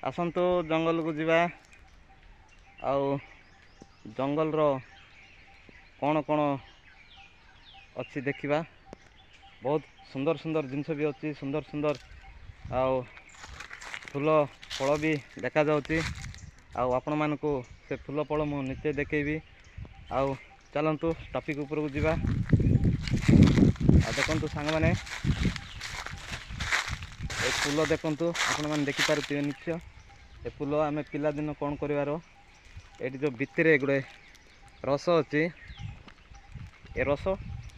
आसतु जंगल को जीवा आउ जंगल रो कौन कौन अच्छी देखा बहुत सुंदर सुंदर जिनस भी अच्छी सुंदर सुंदर आउ फूल फल भी देखा जाउची आउ आपण मानकु से फूल फल मु निचे देखेबी आउ चलतु टॉपिक ऊपर को जीवा आ देखंतु सांग माने ए फूल देखंतु आपण माने देखि पारुथिबे निश्चय ए फूल आमे पिला दिन कोन करिवारो एटी जो भितरे गुडे रस अच्छी ए रस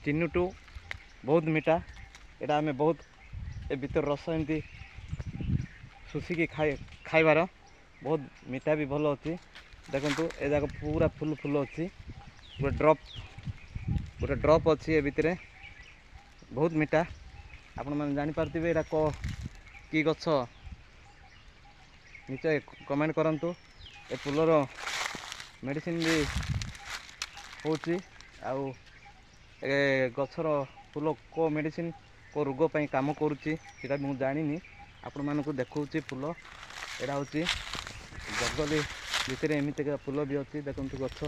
चिन्नुटू बहुत मीठा एटा आमे बहुत ए भीतर रस एमती सुसिकी खाइबार बहुत मीठा भी भल अच्छी देखंतु ए जाक पूरा फुल फुल अच्छी गोटे ड्रप अच्छी ए भितर बहुत मीठा आपण मैंने जानीपारे एटा कि गछ निश्चय कमेंट करंतु ए फूलर मेडिसिन भी होची आउ ए गछर फूल को मेडिसिन को रोग पर काम करुच्ची सेटा मुझे जानी आपण मानक देखा फूल एटा हूँ जंगली भितर एमती फूल भी अच्छी देखते गछ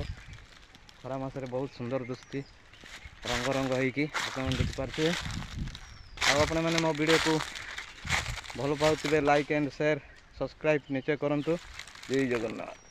खरा मसरे बहुत सुंदर दुस्ती रंग रंग होती देखिपारे आपण मैंने मो वीडियो को भल पाते लाइक एंड शेयर सब्सक्राइब निश्चय करूँ। जय जगन्नाथ।